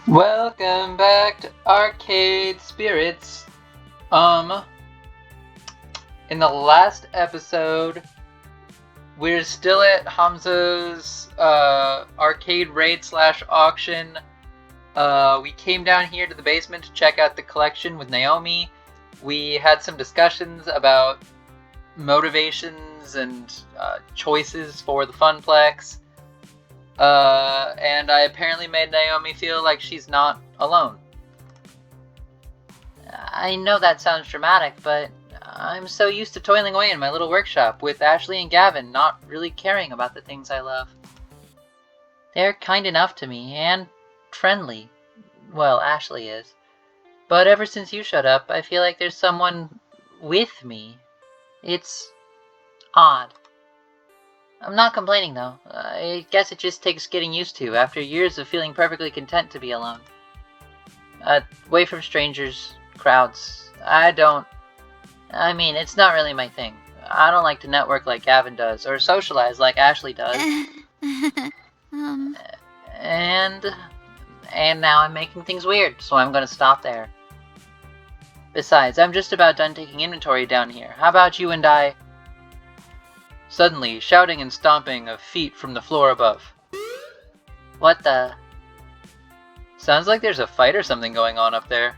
Welcome back to Arcade Spirits. Um, in the last episode, we're still at Hamza's arcade raid slash auction. We came down here to the basement to check out the collection with Naomi. We had some discussions about motivations and choices for the Funplex. And I apparently made Naomi feel like she's not alone. I know that sounds dramatic, but I'm so used to toiling away in my little workshop with Ashley and Gavin not really caring about the things I love. They're kind enough to me and friendly. Well, Ashley is. But ever since you showed up, I feel like there's someone with me. It's odd. I'm not complaining though. I guess it just takes getting used to after years of feeling perfectly content to be alone. Away from strangers, crowds. It's not really my thing. I don't like to network like Gavin does, or socialize like Ashley does. And now I'm making things weird, so I'm gonna stop there. Besides, I'm just about done taking inventory down here. How about you and I? Suddenly, shouting and stomping of feet from the floor above. What the? Sounds like there's a fight or something going on up there.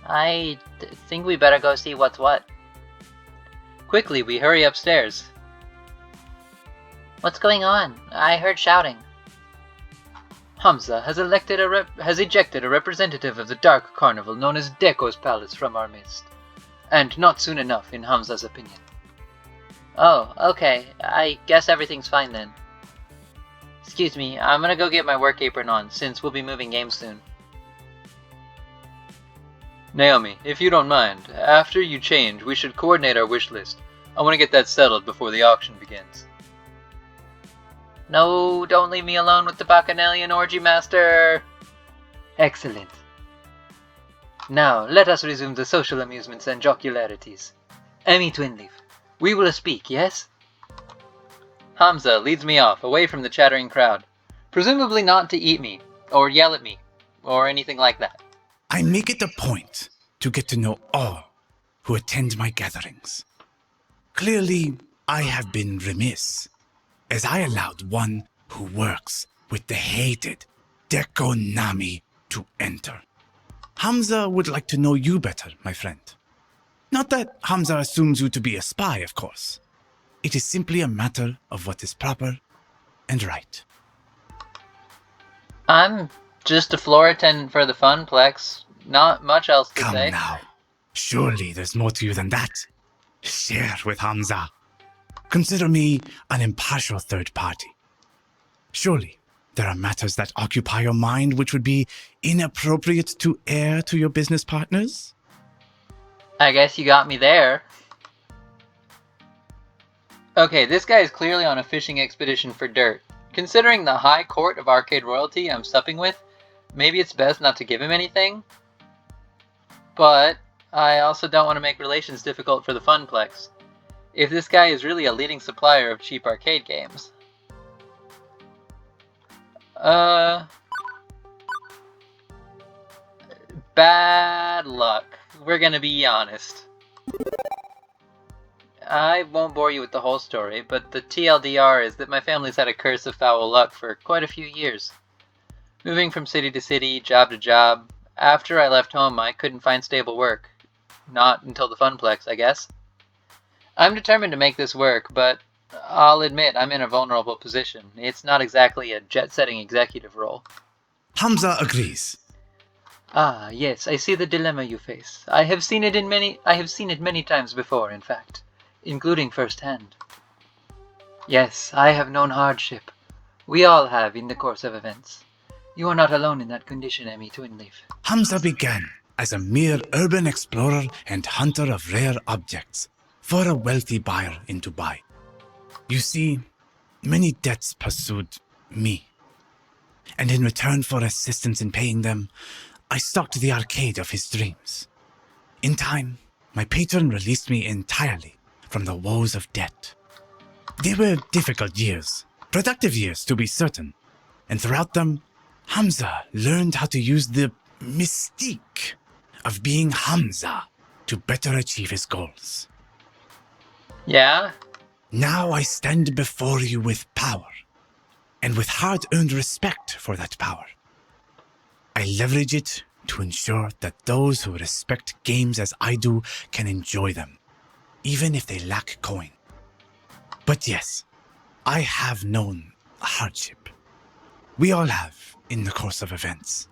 I think we better go see what's what. Quickly, we hurry upstairs. What's going on? I heard shouting. Hamza has ejected a representative of the Dark Carnival known as Deko's Palace from our midst. And not soon enough, in Hamza's opinion. Oh, okay. I guess everything's fine then. Excuse me, I'm gonna go get my work apron on, since we'll be moving games soon. Naomi, if you don't mind, after you change, we should coordinate our wish list. I want to get that settled before the auction begins. No, don't leave me alone with the Bacchanalian Orgy Master! Excellent. Now, let us resume the social amusements and jocularities. Emmy Twinleaf, we will speak, yes? Hamza leads me off, away from the chattering crowd. Presumably not to eat me, or yell at me, or anything like that. I make it a point to get to know all who attend my gatherings. Clearly, I have been remiss, as I allowed one who works with the hated Dekonami to enter. Hamza would like to know you better, my friend. Not that Hamza assumes you to be a spy, of course. It is simply a matter of what is proper and right. I'm just a floor attendant for the Funplex. Not much else to Come say. now. Surely there's more to you than that. Share with Hamza. Consider me an impartial third party. Surely there are matters that occupy your mind which would be inappropriate to air to your business partners? I guess you got me there. Okay, this guy is clearly on a fishing expedition for dirt. Considering the high court of arcade royalty I'm supping with, maybe it's best not to give him anything. But I also don't want to make relations difficult for the Funplex. If this guy is really a leading supplier of cheap arcade games. Bad luck. We're gonna be honest. I won't bore you with the whole story, but the TLDR is that my family's had a curse of foul luck for quite a few years. Moving from city to city, job to job. After I left home, I couldn't find stable work. Not until the Funplex, I guess. I'm determined to make this work, but I'll admit I'm in a vulnerable position. It's not exactly a jet-setting executive role. Hamza agrees. Ah, yes, I see the dilemma you face. I have seen it many times before, in fact, including firsthand. Yes, I have known hardship. We all have in the course of events. You are not alone in that condition, Emmy Twinleaf. Hamza began as a mere urban explorer and hunter of rare objects for a wealthy buyer in Dubai. You see, many debts pursued me. And in return for assistance in paying them, I stocked the arcade of his dreams. In time, my patron released me entirely from the woes of debt. They were difficult years, productive years to be certain, and throughout them, Hamza learned how to use the mystique of being Hamza to better achieve his goals. Yeah? Now I stand before you with power, and with hard-earned respect for that power. I leverage it to ensure that those who respect games as I do can enjoy them, even if they lack coin. But yes, I have known hardship. We all have in the course of events.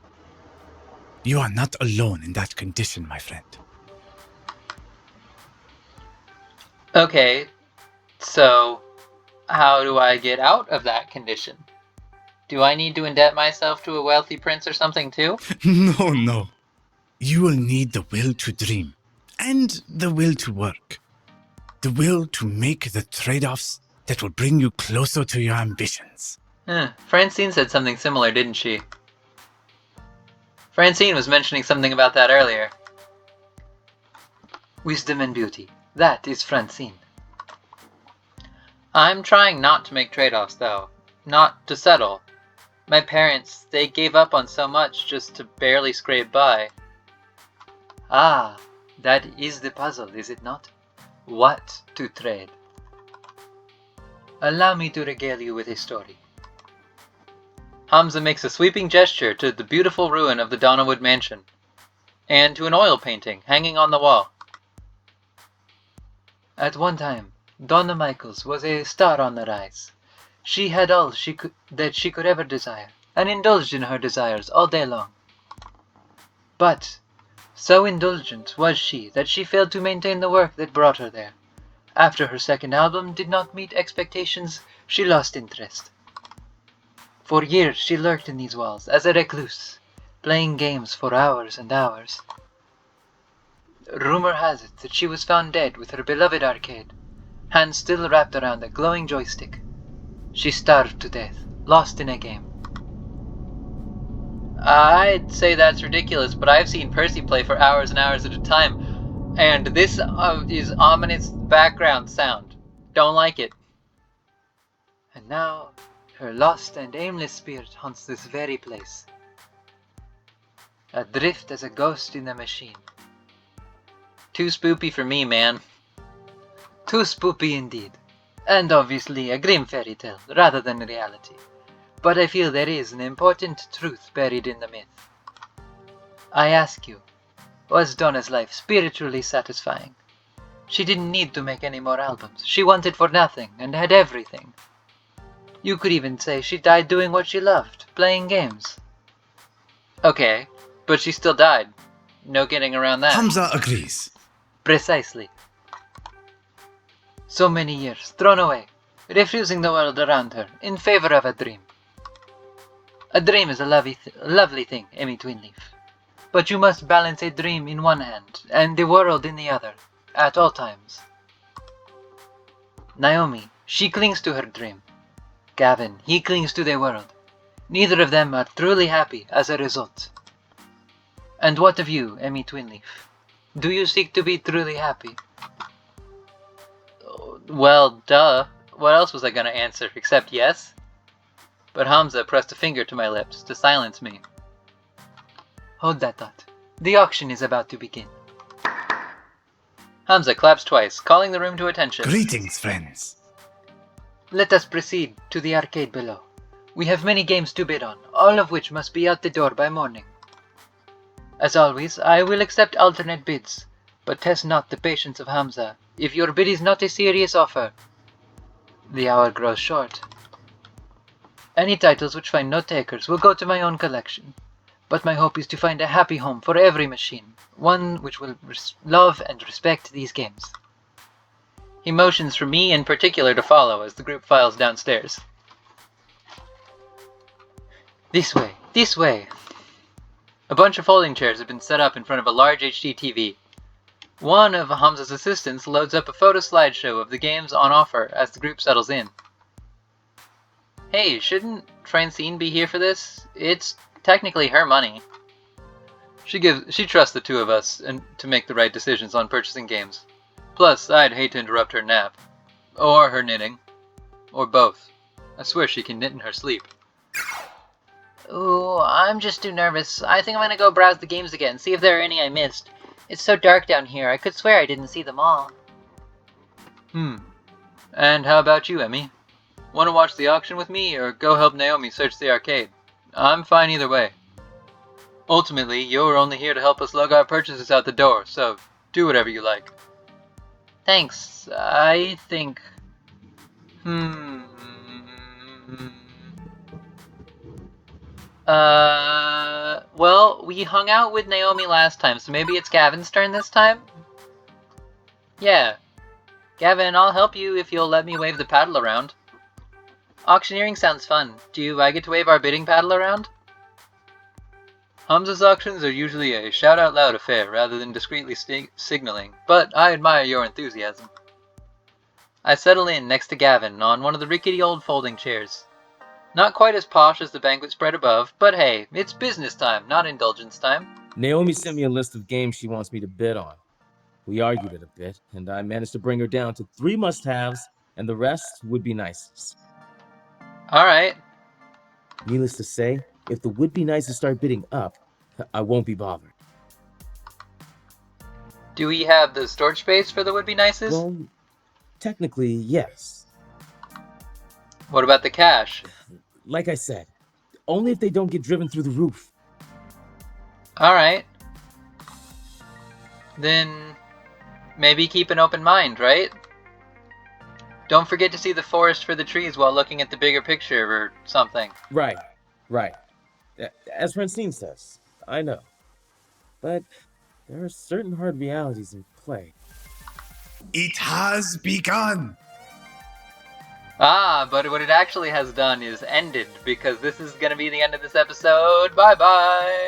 You are not alone in that condition, my friend. Okay, so how do I get out of that condition? Do I need to indebt myself to a wealthy prince or something too? No. You will need the will to dream, and the will to work. The will to make the trade-offs that will bring you closer to your ambitions. Francine said something similar, didn't she? Francine was mentioning something about that earlier. Wisdom and beauty. That is Francine. I'm trying not to make trade-offs, though. Not to settle. My parents, they gave up on so much just to barely scrape by. Ah, that is the puzzle, is it not? What to trade? Allow me to regale you with a story. Hamza makes a sweeping gesture to the beautiful ruin of the Donnawood mansion, and to an oil painting hanging on the wall. At one time, Donna Michaels was a star on the rise. She had all that she could ever desire, and indulged in her desires all day long. But so indulgent was she that she failed to maintain the work that brought her there. After her second album did not meet expectations, she lost interest. For years she lurked in these walls as a recluse, playing games for hours and hours. Rumor has it that she was found dead with her beloved arcade, hands still wrapped around a glowing joystick. She starved to death, lost in a game. I'd say that's ridiculous, but I've seen Percy play for hours and hours at a time, and this is ominous background sound. Don't like it. And now, her lost and aimless spirit haunts this very place, adrift as a ghost in the machine. Too spoopy for me, man. Too spoopy indeed. And obviously a grim fairy tale, rather than reality. But I feel there is an important truth buried in the myth. I ask you, was Donna's life spiritually satisfying? She didn't need to make any more albums. She wanted for nothing, and had everything. You could even say she died doing what she loved, playing games. Okay, but she still died. No getting around that. Hamza agrees. Precisely. So many years thrown away, refusing the world around her in favor of a dream. A dream is a lovely thing, Emmy Twinleaf. But you must balance a dream in one hand and the world in the other, at all times. Naomi, she clings to her dream. Gavin, he clings to the world. Neither of them are truly happy as a result. And what of you, Emmy Twinleaf? Do you seek to be truly happy? Well, duh. What else was I gonna answer except yes? But Hamza pressed a finger to my lips to silence me. Hold that thought. The auction is about to begin. Hamza claps twice, calling the room to attention. Greetings, friends. Let us proceed to the arcade below. We have many games to bid on, all of which must be out the door by morning. As always, I will accept alternate bids, but test not the patience of Hamza. If your bid is not a serious offer, the hour grows short. Any titles which find no takers will go to my own collection, but my hope is to find a happy home for every machine, one which will love and respect these games. He motions for me in particular to follow as the group files downstairs. This way, this way! A bunch of folding chairs have been set up in front of a large HD TV. One of Hamza's assistants loads up a photo slideshow of the games on offer as the group settles in. Hey, shouldn't Francine be here for this? It's technically her money. She trusts the two of us and to make the right decisions on purchasing games. Plus, I'd hate to interrupt her nap. Or her knitting. Or both. I swear she can knit in her sleep. Oh, I'm just too nervous. I think I'm gonna go browse the games again, see if there are any I missed. It's so dark down here, I could swear I didn't see them all. And how about you, Emmy? Want to watch the auction with me, or go help Naomi search the arcade? I'm fine either way. Ultimately, you're only here to help us lug our purchases out the door, so do whatever you like. Thanks. I think... Well, we hung out with Naomi last time, so maybe it's Gavin's turn this time? Yeah. Gavin, I'll help you if you'll let me wave the paddle around. Auctioneering sounds fun. Do I get to wave our bidding paddle around? Hamza's auctions are usually a shout-out-loud affair rather than discreetly signaling, but I admire your enthusiasm. I settle in next to Gavin on one of the rickety old folding chairs. Not quite as posh as the banquet spread above, but hey, it's business time, not indulgence time. Naomi sent me a list of games she wants me to bid on. We argued it a bit, and I managed to bring her down to 3 must-haves, and the rest would be nices. Alright. Needless to say, if the would-be-nices start bidding up, I won't be bothered. Do we have the storage space for the would-be-nices? Well, technically, yes. What about the cash? Like I said, only if they don't get driven through the roof. Alright. Then maybe keep an open mind, right? Don't forget to see the forest for the trees while looking at the bigger picture or something. Right. As Francine says, I know. But there are certain hard realities in play. It has begun. But what it actually has done is ended, because this is going to be the end of this episode. Bye-bye!